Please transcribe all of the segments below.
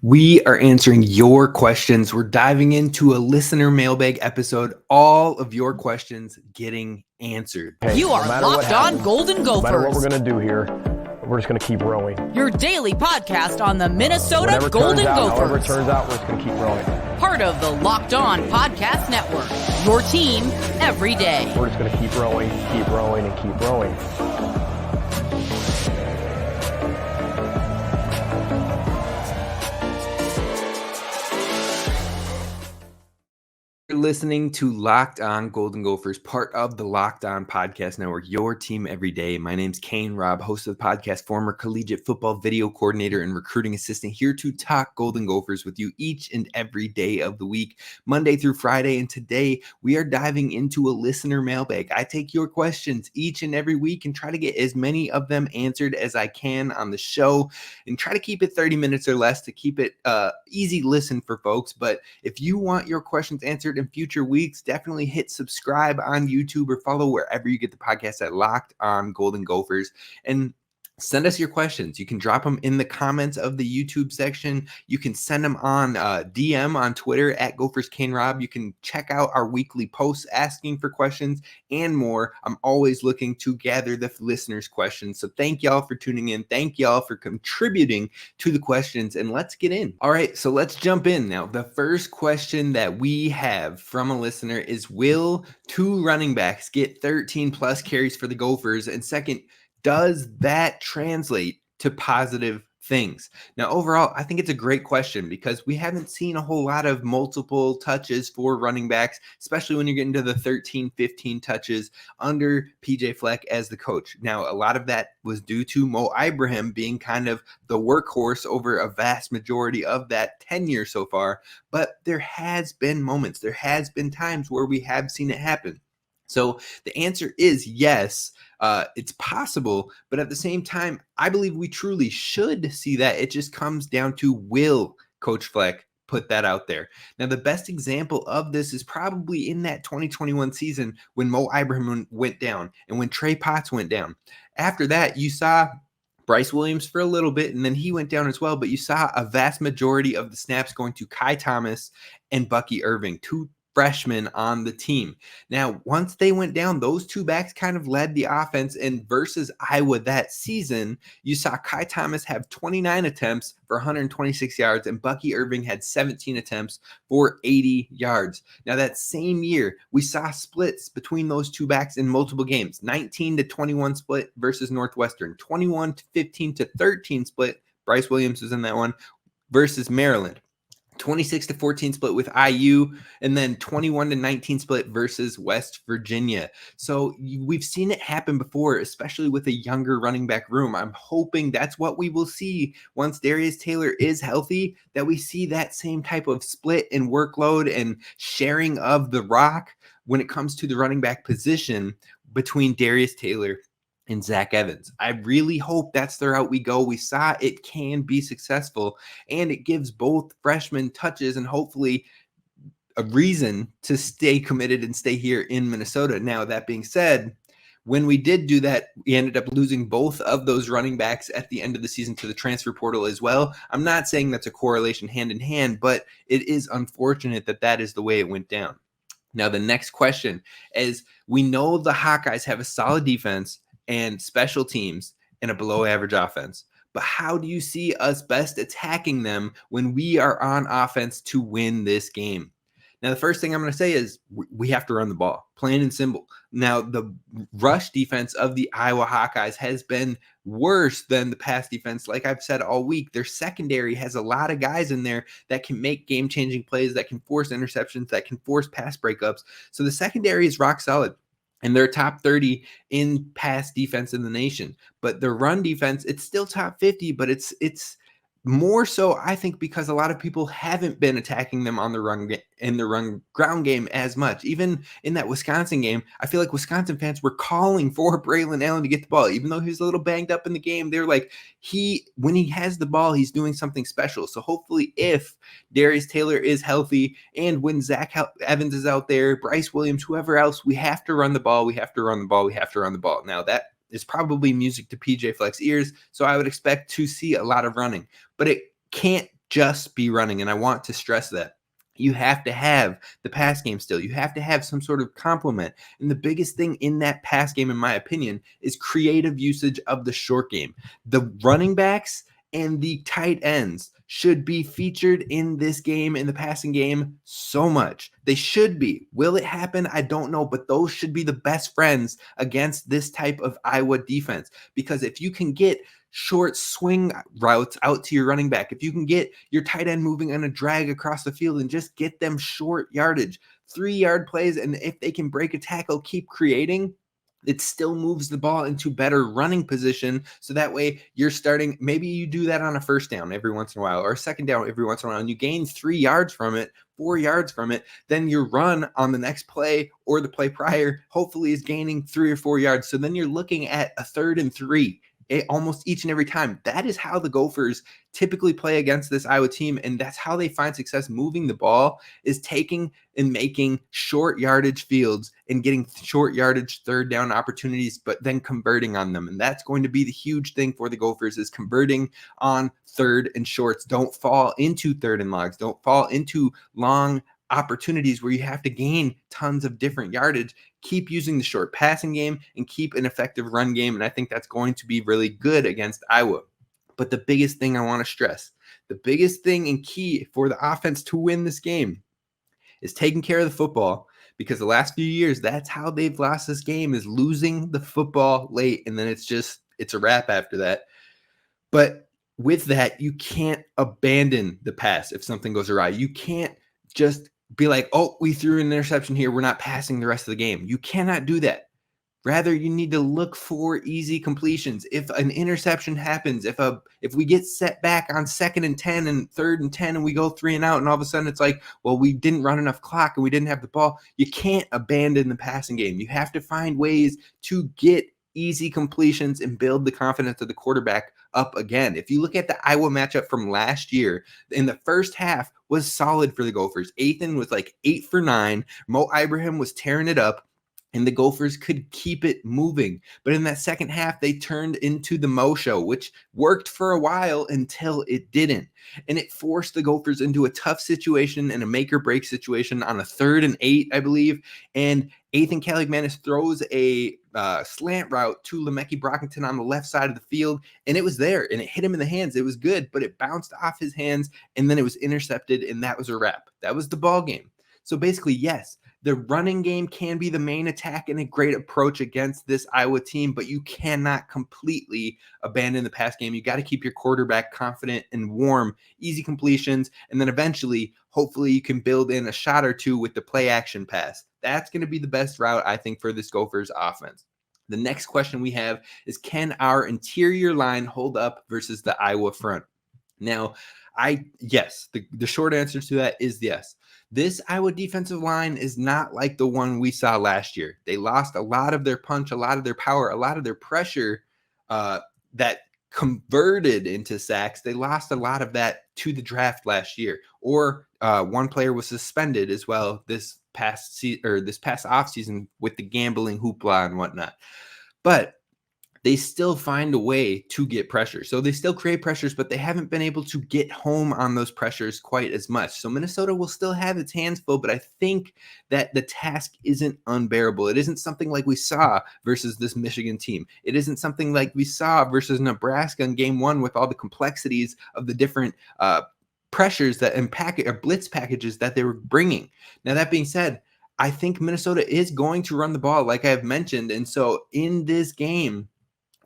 We are answering your questions. We're diving into a listener mailbag episode. All of your questions getting answered. Hey, You are Locked On Golden Gophers. No matter what we're going to do here, we're just going to keep rowing. Your daily podcast on the Minnesota Golden Gophers. However it turns out, we're just going to keep rowing. Part of the Locked On Podcast Network. Your team every day. We're just going to keep rowing, and keep rowing. You're listening to Locked On Golden Gophers, part of the Locked On Podcast Network, your team every day. My name's Kane Rob, host of the podcast, former collegiate football video coordinator and recruiting assistant, here to talk Golden Gophers with you each and every day of the week, Monday through Friday. And today we are diving into a listener mailbag. I take your questions each and every week and try to get as many of them answered as I can on the show and try to keep it 30 minutes or less to keep it easy listen for folks. But if you want your questions answered in future weeks, definitely hit subscribe on YouTube or follow wherever you get the podcast at Locked On Golden Gophers, and send us your questions. You can drop them in the comments of the YouTube section. You can send them on DM on Twitter at Gophers Kane Rob. You can check out our weekly posts asking for questions and more. I'm always looking to gather the listeners' questions. So thank y'all for tuning in. Thank y'all for contributing to the questions, and let's get in. All right, so let's jump in now. The first question that we have from a listener is, will two running backs get 13 plus carries for the Gophers? And second, does that translate to positive things? Now, overall, I think it's a great question because we haven't seen a whole lot of multiple touches for running backs, especially when you're getting to the 13, 15 touches under PJ Fleck as the coach. Now, a lot of that was due to Mo Ibrahim being kind of the workhorse over a vast majority of that tenure so far, but there has been moments, there has been times where we have seen it happen. So the answer is yes, it's possible, but at the same time, I believe we truly should see that. It just comes down to, will Coach Fleck put that out there? Now, the best example of this is probably in that 2021 season when Mo Ibrahim went down and when Trey Potts went down. After that, you saw Bryce Williams for a little bit, and then he went down as well, but you saw a vast majority of the snaps going to Kai Thomas and Bucky Irving, two freshmen on the team. Now, once they went down, those two backs kind of led the offense, and versus Iowa that season, you saw Kai Thomas have 29 attempts for 126 yards, and Bucky Irving had 17 attempts for 80 yards. Now, that same year, we saw splits between those two backs in multiple games, 19-21 split versus Northwestern, 21-15-13 split, Bryce Williams was in that one, versus Maryland. 26-14 split with IU, and then 21-19 split versus West Virginia. So we've seen it happen before, especially with a younger running back room. I'm hoping that's what we will see once Darius Taylor is healthy, that we see that same type of split and workload and sharing of the rock when it comes to the running back position between Darius Taylor and Zach Evans. I really hope that's the route we go. We saw it can be successful, and it gives both freshmen touches and hopefully a reason to stay committed and stay here in Minnesota. Now, that being said, when we did do that, we ended up losing both of those running backs at the end of the season to the transfer portal as well. I'm not saying that's a correlation hand in hand, but it is unfortunate that that is the way it went down. Now, the next question is, we know the Hawkeyes have a solid defense and special teams and a below average offense, but how do you see us best attacking them when we are on offense to win this game? Now, the first thing I'm going to say is we have to run the ball, plain and simple. Now, the rush defense of the Iowa Hawkeyes has been worse than the pass defense. Like I've said all week, their secondary has a lot of guys in there that can make game-changing plays, that can force interceptions, that can force pass breakups. So the secondary is rock solid, and they're top 30 in pass defense in the nation. But the run defense, it's still top 50, but it's more so, I think, because a lot of people haven't been attacking them on the run in the run ground game as much. Even in that Wisconsin game, I feel like Wisconsin fans were calling for Braylon Allen to get the ball, even though he was a little banged up in the game. They're like, when he has the ball, he's doing something special. So hopefully, if Darius Taylor is healthy and when Zach Evans is out there, Bryce Williams, whoever else, we have to run the ball. We have to run the ball. We have to run the ball. Now that is probably music to PJ Fleck's ears, so I would expect to see a lot of running, but it can't just be running. And I want to stress that. You have to have the pass game still. You have to have some sort of complement. And the biggest thing in that pass game, in my opinion, is creative usage of the short game. The running backs and the tight ends should be featured in this game, in the passing game, so much. They should be. Will it happen? I don't know, but those should be the best friends against this type of Iowa defense. Because if you can get short swing routes out to your running back, if you can get your tight end moving on a drag across the field and just get them short yardage, 3-yard plays, and if they can break a tackle, keep creating, it still moves the ball into better running position. So that way you're starting, maybe you do that on a first down every once in a while, or a second down every once in a while, and you gain 3 yards from it, 4 yards from it. Then your run on the next play or the play prior hopefully is gaining 3 or 4 yards. So then you're looking at a 3rd and 3 almost each and every time. That is how the Gophers typically play against this Iowa team, and that's how they find success moving the ball, is taking and making short yardage fields and getting short yardage 3rd down opportunities, but then converting on them. And that's going to be the huge thing for the Gophers, is converting on 3rd and shorts. Don't fall into 3rd and logs. Don't fall into long opportunities where you have to gain tons of different yardage. Keep using the short passing game and keep an effective run game. And I think that's going to be really good against Iowa. But the biggest thing I want to stress, the biggest thing and key for the offense to win this game is taking care of the football, because the last few years, that's how they've lost this game, is losing the football late. And then it's a wrap after that. But with that, you can't abandon the pass if something goes awry. You can't just be like, oh, we threw an interception here, we're not passing the rest of the game. You cannot do that. Rather, you need to look for easy completions. If an interception happens, if we get set back on 2nd and 10 and 3rd and 10 and we go 3 and out, and all of a sudden it's like, well, we didn't run enough clock and we didn't have the ball. You can't abandon the passing game. You have to find ways to get easy completions and build the confidence of the quarterback up again. If you look at the Iowa matchup from last year, in the first half was solid for the Gophers. Ethan was like 8 for 9. Mo Ibrahim was tearing it up, and the Gophers could keep it moving. But in that second half, they turned into the Mo show, which worked for a while until it didn't. And it forced the Gophers into a tough situation and a make-or-break situation on a 3rd and 8, I believe. And Ethan Kaligmanis throws a slant route to Lemeki Brockington on the left side of the field, and it was there, and it hit him in the hands. It was good, but it bounced off his hands, and then it was intercepted, and that was a wrap. That was the ball game. So basically, yes, the running game can be the main attack and a great approach against this Iowa team, but you cannot completely abandon the pass game. You got to keep your quarterback confident and warm, easy completions, and then eventually, hopefully, you can build in a shot or two with the play action pass. That's going to be the best route, I think, for this Gophers offense. The next question we have is, can our interior line hold up versus the Iowa front? Now, yes, the short answer to that is yes. This Iowa defensive line is not like the one we saw last year. They lost a lot of their punch, a lot of their power, a lot of their pressure that converted into sacks. They lost a lot of that to the draft last year. Or one player was suspended as well this past offseason with the gambling hoopla and whatnot. But they still find a way to get pressure. So they still create pressures, but they haven't been able to get home on those pressures quite as much. So Minnesota will still have its hands full, but I think that the task isn't unbearable. It isn't something like we saw versus this Michigan team. It isn't something like we saw versus Nebraska in game 1 with all the complexities of the different pressures that and blitz packages that they were bringing. Now, that being said, I think Minnesota is going to run the ball, like I've mentioned. And so in this game,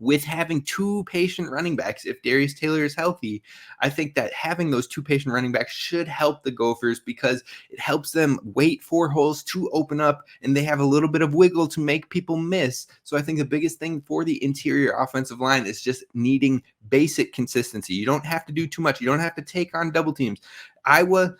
with having 2 patient running backs, if Darius Taylor is healthy, I think that having those 2 patient running backs should help the Gophers, because it helps them wait for holes to open up, and they have a little bit of wiggle to make people miss. So I think the biggest thing for the interior offensive line is just needing basic consistency. You don't have to do too much. You don't have to take on double teams. Iowa,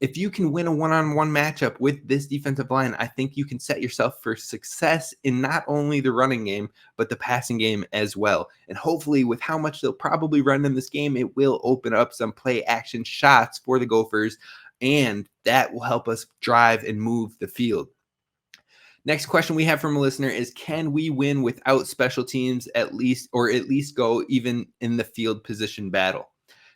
if you can win a one-on-one matchup with this defensive line, I think you can set yourself for success in not only the running game, but the passing game as well. And hopefully, with how much they'll probably run in this game, it will open up some play action shots for the Gophers, and that will help us drive and move the field. Next question we have from a listener is, can we win without special teams at least go even in the field position battle?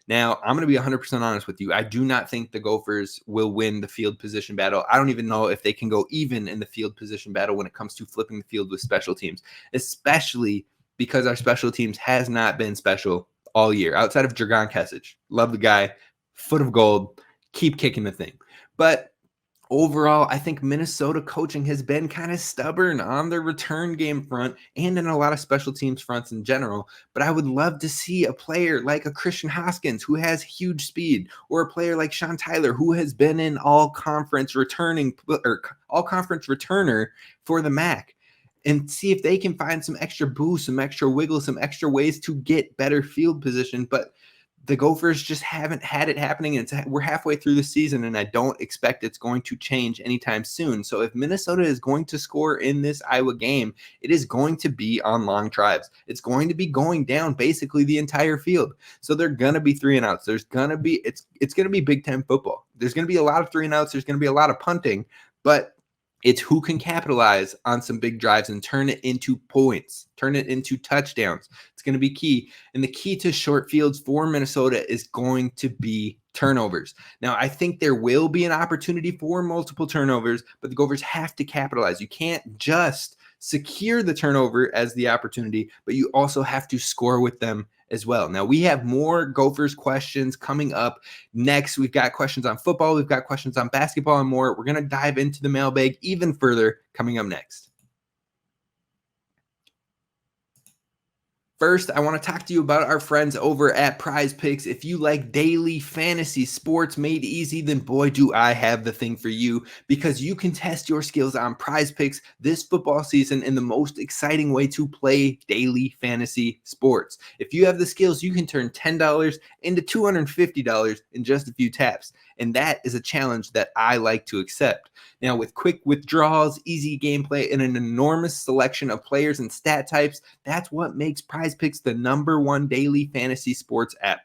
Now, I'm going to be 100% honest with you. I do not think the Gophers will win the field position battle. I don't even know if they can go even in the field position battle when it comes to flipping the field with special teams, especially because our special teams has not been special all year outside of Dragan Kesich. Love the guy, foot of gold, keep kicking the thing. But overall, I think Minnesota coaching has been kind of stubborn on their return game front and in a lot of special teams fronts in general. But I would love to see a player like a Christian Hoskins who has huge speed, or a player like Sean Tyler who has been an all-conference returner for the MAC, and see if they can find some extra boost, some extra wiggle, some extra ways to get better field position. But the Gophers just haven't had it happening, and we're halfway through the season, and I don't expect it's going to change anytime soon. So if Minnesota is going to score in this Iowa game, it is going to be on long drives. It's going to be going down basically the entire field. So they're going to be 3-and-outs. There's going to be it's going to be Big Ten football. There's going to be a lot of 3-and-outs. There's going to be a lot of punting, but it's who can capitalize on some big drives and turn it into points, turn it into touchdowns. It's going to be key. And the key to short fields for Minnesota is going to be turnovers. Now, I think there will be an opportunity for multiple turnovers, but the Gophers have to capitalize. You can't just secure the turnover as the opportunity, but you also have to score with them as well. Now, we have more Gophers questions coming up next. We've got questions on football. We've got questions on basketball and more. We're going to dive into the mailbag even further coming up next. First, I want to talk to you about our friends over at Prize Picks. If you like daily fantasy sports made easy, then boy, do I have the thing for you, because you can test your skills on Prize Picks this football season in the most exciting way to play daily fantasy sports. If you have the skills, you can turn $10 into $250 in just a few taps. And that is a challenge that I like to accept. Now, with quick withdrawals, easy gameplay, and an enormous selection of players and stat types, that's what makes Prize Picks the #1 daily fantasy sports app.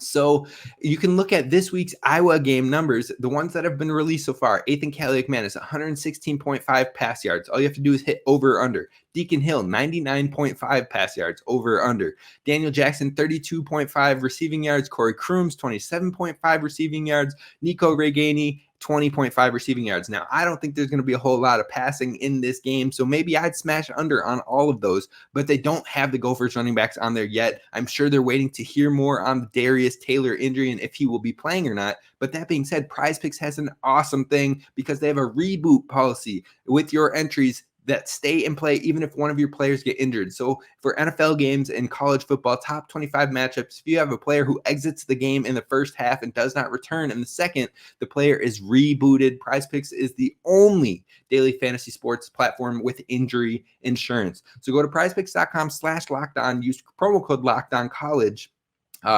So you can look at this week's Iowa game numbers, the ones that have been released so far. Ethan Kaliak-Manis, 116.5 pass yards. All you have to do is hit over or under. Deacon Hill, 99.5 pass yards, over or under. Daniel Jackson, 32.5 receiving yards. Corey Crooms, 27.5 receiving yards. Nico Reganey, 20.5 receiving yards. Now, I don't think there's going to be a whole lot of passing in this game, so maybe I'd smash under on all of those, but they don't have the Gophers running backs on there yet. I'm sure they're waiting to hear more on the Darius Taylor injury and if he will be playing or not. But that being said, Prize Picks has an awesome thing because they have a reboot policy with your entries that stay in play even if one of your players get injured. So for NFL games and college football, top 25 matchups, if you have a player who exits the game in the first half and does not return in the second, the player is rebooted. Prize Picks is the only daily fantasy sports platform with injury insurance. So go to prizepicks.com/lockedon, use promo code LOCKEDONCollege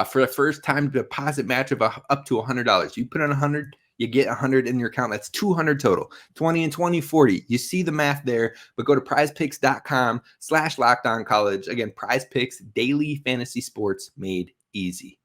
for a first time deposit match of up to $100. You put in $100, you get 100 in your account. That's 200 total. 20 and 20, 40. You see the math there, but go to prizepicks.com/lockedoncollege. Again, Prize Picks, daily fantasy sports made easy.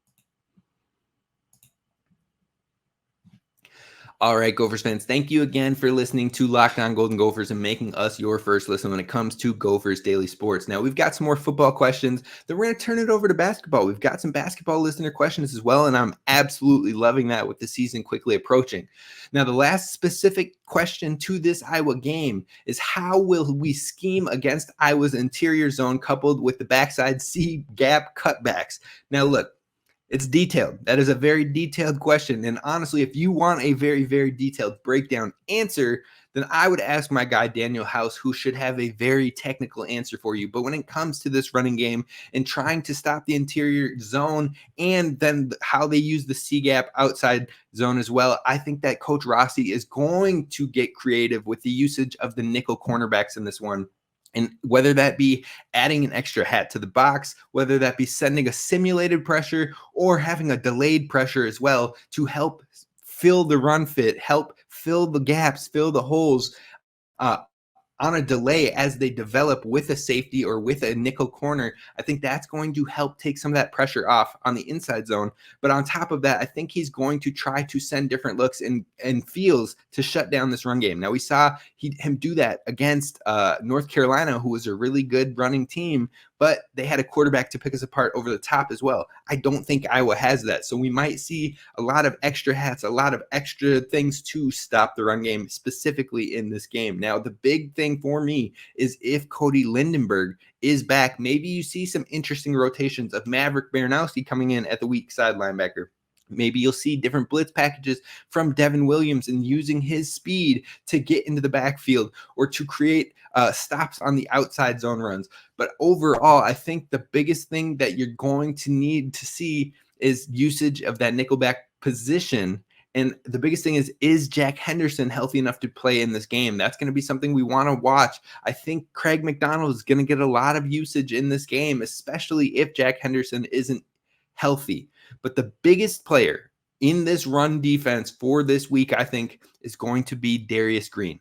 All right, Gophers fans, thank you again for listening to Locked On Golden Gophers and making us your first listen when it comes to Gophers daily sports. Now, we've got some more football questions. Then we're going to turn it over to basketball. We've got some basketball listener questions as well, and I'm absolutely loving that with the season quickly approaching. Now, the last specific question to this Iowa game is, how will we scheme against Iowa's interior zone coupled with the backside C gap cutbacks? Now, look, it's detailed. That is a very detailed question. And honestly, if you want a very, very detailed breakdown answer, then I would ask my guy, Daniel House, who should have a very technical answer for you. But when it comes to this running game and trying to stop the interior zone and then how they use the C-gap outside zone as well, I think that Coach Rossi is going to get creative with the usage of the nickel cornerbacks in this one. And whether that be adding an extra hat to the box, whether that be sending a simulated pressure or having a delayed pressure as well to help fill the run fit, help fill the gaps, fill the holes on a delay as they develop with a safety or with a nickel corner, I think that's going to help take some of that pressure off on the inside zone. But on top of that, I think he's going to try to send different looks and feels to shut down this run game. Now, we saw him do that against North Carolina, who was a really good running team, but they had a quarterback to pick us apart over the top as well. I don't think Iowa has that. So we might see a lot of extra hats, a lot of extra things to stop the run game, specifically in this game. Now, the big thing for me is if Cody Lindenberg is back, maybe you see some interesting rotations of Maverick Baranowski coming in at the weak side linebacker. Maybe you'll see different blitz packages from Devin Williams and using his speed to get into the backfield or to create stops on the outside zone runs. But overall, I think the biggest thing that you're going to need to see is usage of that nickelback position. And the biggest thing is Jack Henderson healthy enough to play in this game? That's going to be something we want to watch. I think Craig McDonald is going to get a lot of usage in this game, especially if Jack Henderson isn't healthy. But the biggest player in this run defense for this week, I think, is going to be Darius Green,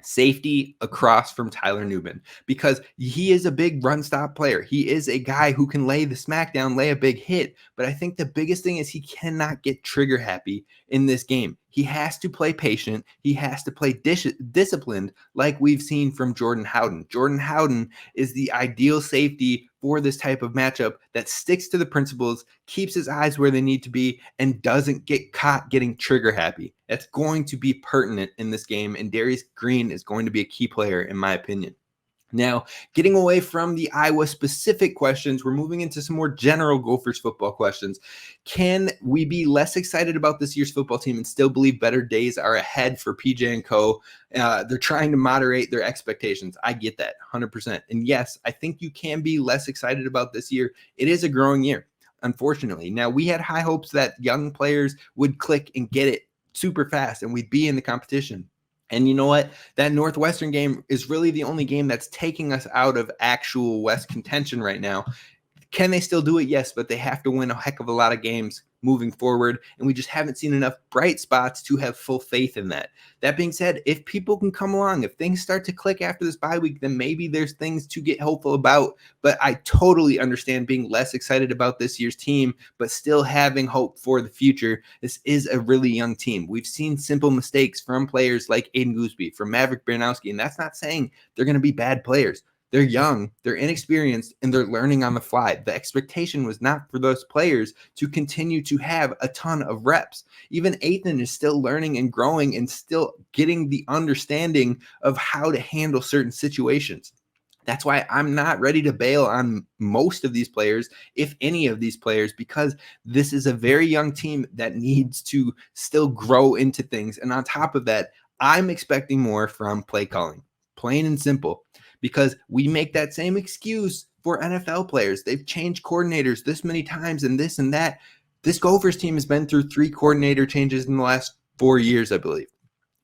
safety across from Tyler Newman, because he is a big run stop player. He is a guy who can lay the smack down, lay a big hit. But I think the biggest thing is he cannot get trigger happy in this game. He has to play patient. He has to play disciplined, like we've seen from Jordan Howden. Jordan Howden is the ideal safety for this type of matchup that sticks to the principles, keeps his eyes where they need to be, and doesn't get caught getting trigger happy. That's going to be pertinent in this game, and Darius Green is going to be a key player, in my opinion. Now, getting away from the Iowa-specific questions, we're moving into some more general Gophers football questions. Can we be less excited about this year's football team and still believe better days are ahead for PJ and co? They're trying to moderate their expectations. I get that, 100%. And yes, I think you can be less excited about this year. It is a growing year, unfortunately. Now, we had high hopes that young players would click and get it super fast and we'd be in the competition. And you know what? That Northwestern game is really the only game that's taking us out of actual West contention right now. Can they still do it? Yes, but they have to win a heck of a lot of games moving forward, and we just haven't seen enough bright spots to have full faith in that. That being said, if people can come along, if things start to click after this bye week, then maybe there's things to get hopeful about. But I totally understand being less excited about this year's team, but still having hope for the future. This is a really young team. We've seen simple mistakes from players like Aiden Gooseby, from Maverick Baranowski, and that's not saying they're going to be bad players. They're young, they're inexperienced, and they're learning on the fly. The expectation was not for those players to continue to have a ton of reps. Even Ethan is still learning and growing and still getting the understanding of how to handle certain situations. That's why I'm not ready to bail on most of these players, if any of these players, because this is a very young team that needs to still grow into things. And on top of that, I'm expecting more from play calling, plain and simple. Because we make that same excuse for NFL players. They've changed coordinators this many times and this and that. This Gophers team has been through 3 coordinator changes in the last 4 years, I believe.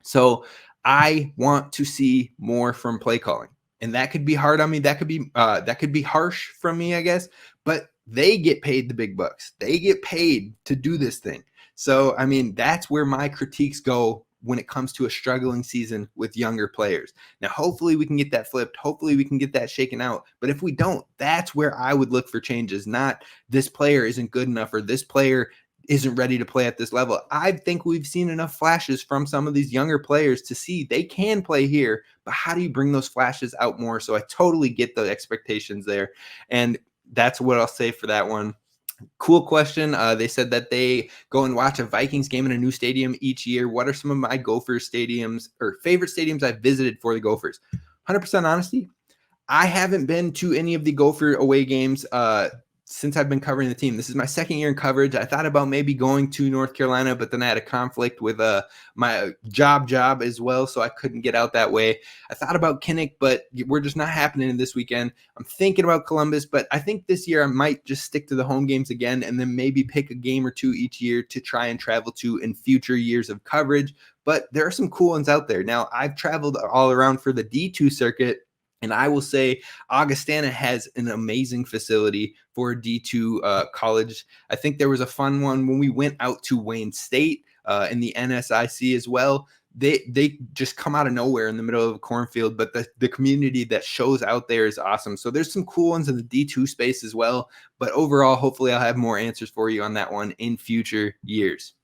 So I want to see more from play calling. And that could be hard on me. That could be harsh from me, I guess. But they get paid the big bucks. They get paid to do this thing. So, I mean, that's where my critiques go when it comes to a struggling season with younger players. Now, hopefully we can get that flipped. Hopefully we can get that shaken out. But if we don't, that's where I would look for changes, not this player isn't good enough or this player isn't ready to play at this level. I think we've seen enough flashes from some of these younger players to see they can play here, but how do you bring those flashes out more? So I totally get the expectations there. And that's what I'll say for that one. Cool question. They said that they go and watch a Vikings game in a new stadium each year. What are some of my Gophers stadiums or favorite stadiums I've visited for the Gophers? 100% honesty, I haven't been to any of the Gopher away games since I've been covering the team. This is my second year in coverage. I thought about maybe going to North Carolina, but then I had a conflict with my job as well, so I couldn't get out that way. I thought about Kinnick, but we're just not happening this weekend. I'm thinking about Columbus, but I think this year I might just stick to the home games again and then maybe pick a game or two each year to try and travel to in future years of coverage. But there are some cool ones out there. Now, I've traveled all around for the D2 circuit, and I will say Augustana has an amazing facility for a D2 college. I think there was a fun one when we went out to Wayne State in the NSIC as well. They just come out of nowhere in the middle of a cornfield, but the community that shows out there is awesome. So there's some cool ones in the D2 space as well. But overall, hopefully I'll have more answers for you on that one in future years.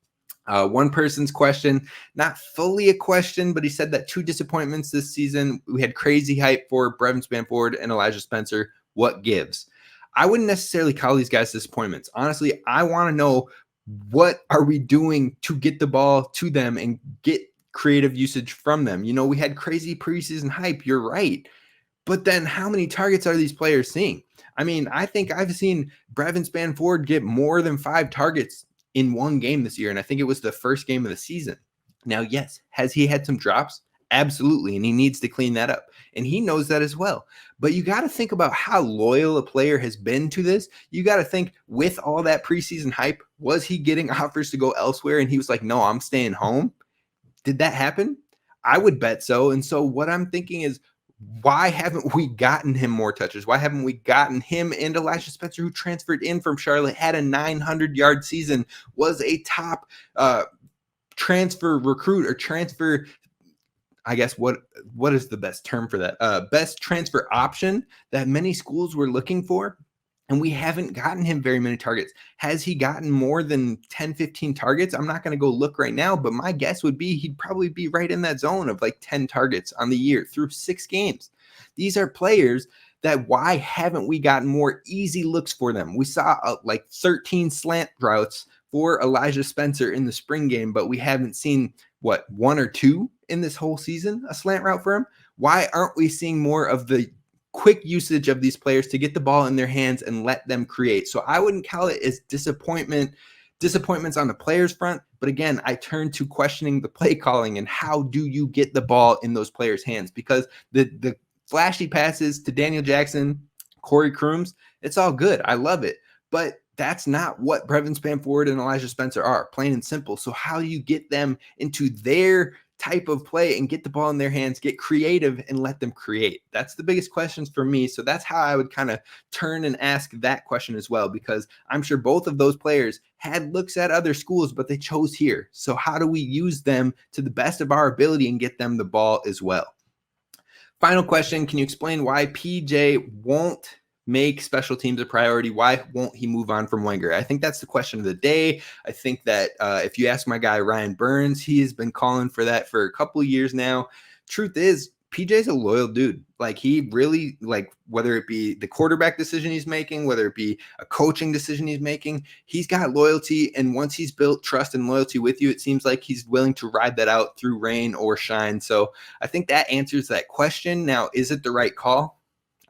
One person's question, not fully a question, but he said that 2 disappointments this season. We had crazy hype for Tristyn Spann-Ford and Elijah Spencer. what gives. I wouldn't necessarily call these guys disappointments. Honestly, I want to know, what are we doing to get the ball to them and get creative usage from them? We had crazy preseason hype. You're right. But then how many targets are these players seeing? I mean, I think I've seen Tristyn Spann-Ford get more than 5 targets in one game this year. And I think it was the first game of the season. Now, yes, has he had some drops? Absolutely. And he needs to clean that up. And he knows that as well. But you got to think about how loyal a player has been to this. You got to think, with all that preseason hype, was he getting offers to go elsewhere? And he was like, no, I'm staying home. Did that happen? I would bet so. And so what I'm thinking is, why haven't we gotten him more touches? Why haven't we gotten him and Elijah Spencer, who transferred in from Charlotte, had a 900-yard season, was a top transfer recruit or transfer, I guess, what is the best term for that? Best transfer option that many schools were looking for. And we haven't gotten him very many targets. Has he gotten more than 10, 15 targets? I'm not going to go look right now, but my guess would be he'd probably be right in that zone of like 10 targets on the year through 6 games. These are players that, why haven't we gotten more easy looks for them? We saw like 13 slant routes for Elijah Spencer in the spring game, but we haven't seen, 1 or 2 in this whole season, a slant route for him? Why aren't we seeing more of the quick usage of these players to get the ball in their hands and let them create? So I wouldn't call it as disappointments on the players front. But again, I turn to questioning the play calling and how do you get the ball in those players' hands? Because the flashy passes to Daniel Jackson, Corey Crooms, it's all good. I love it. But that's not what Tristyn Spann-Ford and Elijah Spencer are, plain and simple. So how do you get them into their type of play and get the ball in their hands, get creative, and let them create? That's the biggest questions for me. So that's how I would kind of turn and ask that question as well, because I'm sure both of those players had looks at other schools, but they chose here. So how do we use them to the best of our ability and get them the ball as well? Final question. Can you explain why PJ won't make special teams a priority? Why won't he move on from Wenger? I think that's the question of the day. I think that if you ask my guy Ryan Burns, he has been calling for that for a couple of years now. Truth is, PJ's a loyal dude. Like, he really, like, whether it be the quarterback decision he's making, whether it be a coaching decision he's making, he's got loyalty. And once he's built trust and loyalty with you, it seems like he's willing to ride that out through rain or shine. So I think that answers that question. Now, is it the right call?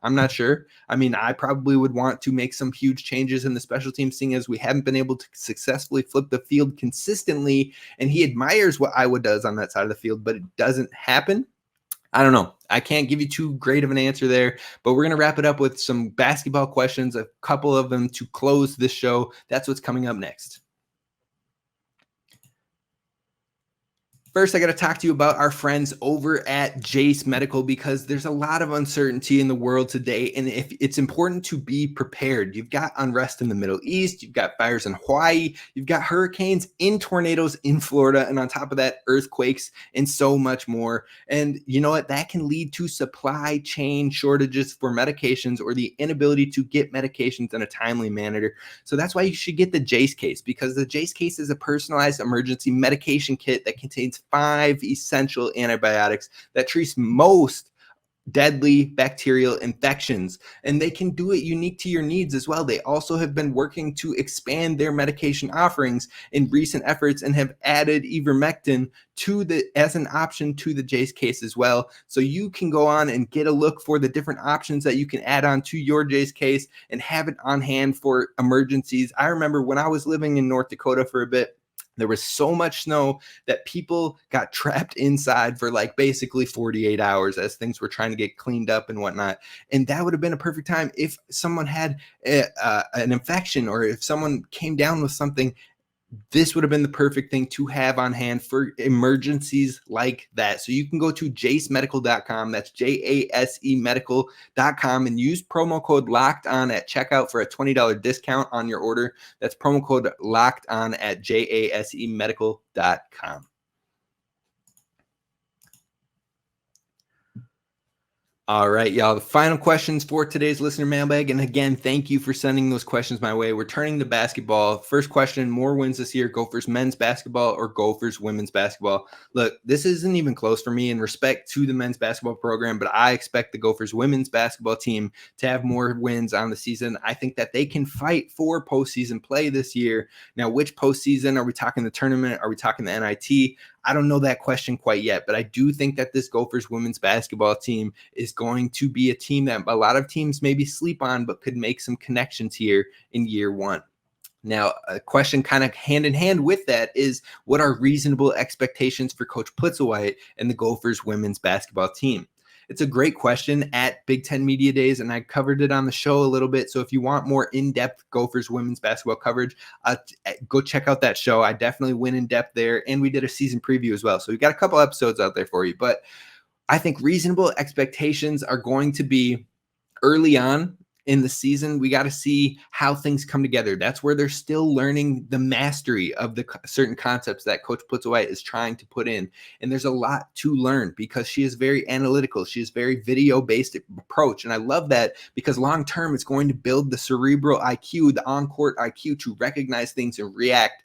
I'm not sure. I mean, I probably would want to make some huge changes in the special team, seeing as we haven't been able to successfully flip the field consistently. And he admires what Iowa does on that side of the field, but it doesn't happen. I don't know. I can't give you too great of an answer there, but we're going to wrap it up with some basketball questions, a couple of them to close this show. That's what's coming up next. First, I got to talk to you about our friends over at JCE Medical, because there's a lot of uncertainty in the world today, and if it's important to be prepared. You've got unrest in the Middle East, you've got fires in Hawaii, you've got hurricanes and tornadoes in Florida, and on top of that, earthquakes and so much more. And you know what? That can lead to supply chain shortages for medications, or the inability to get medications in a timely manner. So that's why you should get the JCE case, because the JCE case is a personalized emergency medication kit that contains 5 essential antibiotics that treats most deadly bacterial infections, and they can do it unique to your needs as well. They also have been working to expand their medication offerings in recent efforts and have added ivermectin as an option to the JCE case as well. So you can go on and get a look for the different options that you can add on to your JCE case and have it on hand for emergencies. I remember when I was living in North Dakota for a bit, there was so much snow that people got trapped inside for like basically 48 hours as things were trying to get cleaned up and whatnot. And that would have been a perfect time if someone had an infection, or if someone came down with something. This would have been the perfect thing to have on hand for emergencies like that. So you can go to jacemedical.com. That's JASE medical.com, and use promo code Locked On at checkout for a $20 discount on your order. That's promo code Locked On at jasemedical.com. All right, y'all. The final questions for today's listener mailbag. And again, thank you for sending those questions my way. We're turning to basketball. First question, more wins this year, Gophers men's basketball or Gophers women's basketball? Look, this isn't even close for me in respect to the men's basketball program, but I expect the Gophers women's basketball team to have more wins on the season. I think that they can fight for postseason play this year. Now, which postseason? Are we talking the tournament? Are we talking the NIT? I don't know that question quite yet, but I do think that this Gophers women's basketball team is going to be a team that a lot of teams maybe sleep on, but could make some connections here in year one. Now, a question kind of hand in hand with that is, what are reasonable expectations for Coach Plitzuweit and the Gophers women's basketball team? It's a great question at Big Ten Media Days, and I covered it on the show a little bit. So if you want more in-depth Gophers women's basketball coverage, go check out that show. I definitely went in depth there, and we did a season preview as well. So we've got a couple episodes out there for you. But I think reasonable expectations are going to be early on in the season. We got to see how things come together. That's where they're still learning the mastery of the certain concepts that Coach Plitzuweit is trying to put in. And there's a lot to learn because she is very analytical. She is very video-based approach. And I love that because long-term, it's going to build the cerebral IQ, the on-court IQ to recognize things and react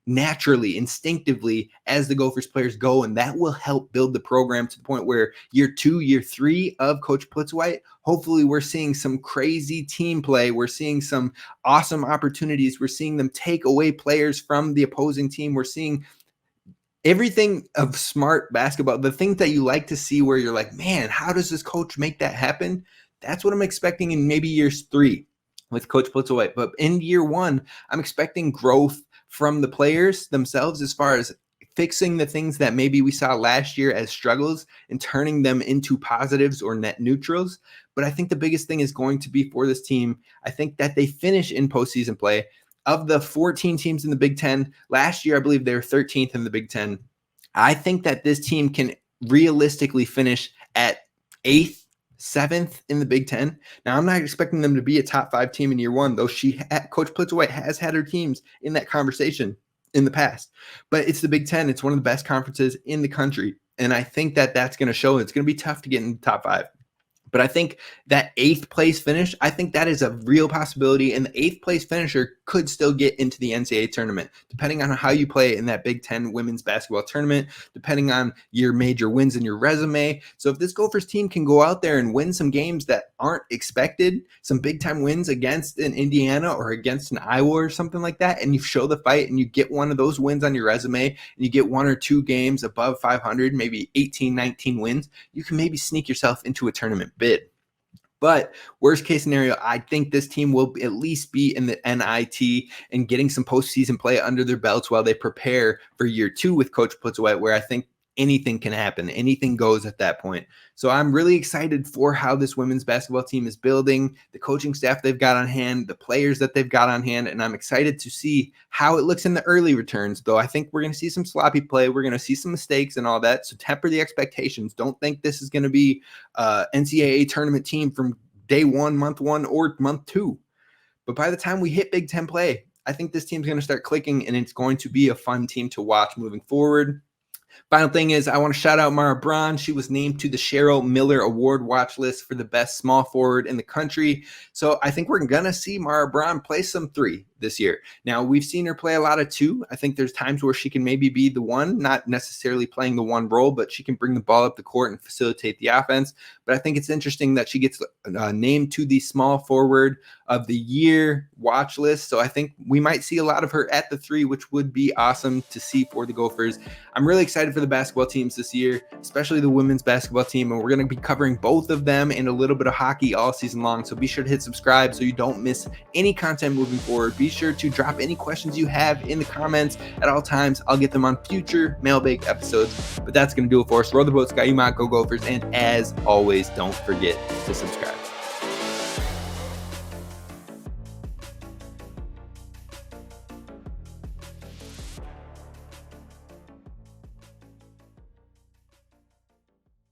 naturally, instinctively as the Gophers players go. And that will help build the program to the point where year 2, year 3 of Coach Plitzuweit, hopefully we're seeing some crazy team play. We're seeing some awesome opportunities. We're seeing them take away players from the opposing team. We're seeing everything of smart basketball, the things that you like to see where you're like, man, how does this coach make that happen? That's what I'm expecting in maybe years 3 with Coach Plitzuweit. But in year 1, I'm expecting growth from the players themselves as far as fixing the things that maybe we saw last year as struggles and turning them into positives or net neutrals. But I think the biggest thing is going to be for this team, I think that they finish in postseason play. Of the 14 teams in the Big Ten, last year I believe they were 13th in the Big Ten. I think that this team can realistically finish at 8th, 7th in the Big Ten. Now, I'm not expecting them to be a top 5 team in year 1, though Coach Plitzuweit has had her teams in that conversation in the past. But it's the Big Ten. It's one of the best conferences in the country. And I think that that's going to show. It's going to be tough to get in the top 5. But I think that 8th place finish, I think that is a real possibility. And the 8th place finisher could still get into the NCAA tournament, depending on how you play in that Big Ten women's basketball tournament, depending on your major wins in your resume. So if this Gophers team can go out there and win some games that aren't expected, some big time wins against an Indiana or against an Iowa or something like that, and you show the fight and you get one of those wins on your resume and you get 1 or 2 games above 500, maybe 18, 19 wins, you can maybe sneak yourself into a tournament bid. But worst case scenario, I think this team will at least be in the NIT and getting some postseason play under their belts while they prepare for year 2 with Coach Plitzuweit, where I think anything can happen. Anything goes at that point. So I'm really excited for how this women's basketball team is building, the coaching staff they've got on hand, the players that they've got on hand, and I'm excited to see how it looks in the early returns, though I think we're going to see some sloppy play. We're going to see some mistakes and all that, so temper the expectations. Don't think this is going to be an NCAA tournament team from day 1, month 1, or month 2. But by the time we hit Big Ten play, I think this team's going to start clicking, and it's going to be a fun team to watch moving forward. Final thing is I want to shout out Mara Braun. She was named to the Cheryl Miller Award watch list for the best small forward in the country. So I think we're going to see Mara Braun play some 3 this year. Now, we've seen her play a lot of 2. I think there's times where she can maybe be the 1, not necessarily playing the 1 role, but she can bring the ball up the court and facilitate the offense. But I think it's interesting that she gets named to the small forward of the year watch list. So I think we might see a lot of her at the 3, which would be awesome to see for the Gophers. I'm really excited for the basketball teams this year, especially the women's basketball team. And we're going to be covering both of them and a little bit of hockey all season long. So be sure to hit subscribe so you don't miss any content moving forward. Be sure to drop any questions you have in the comments at all times. I'll get them on future mailbag episodes. But that's going to do it for us. Row the boat, Sky, go Gophers. And as always, don't forget to subscribe.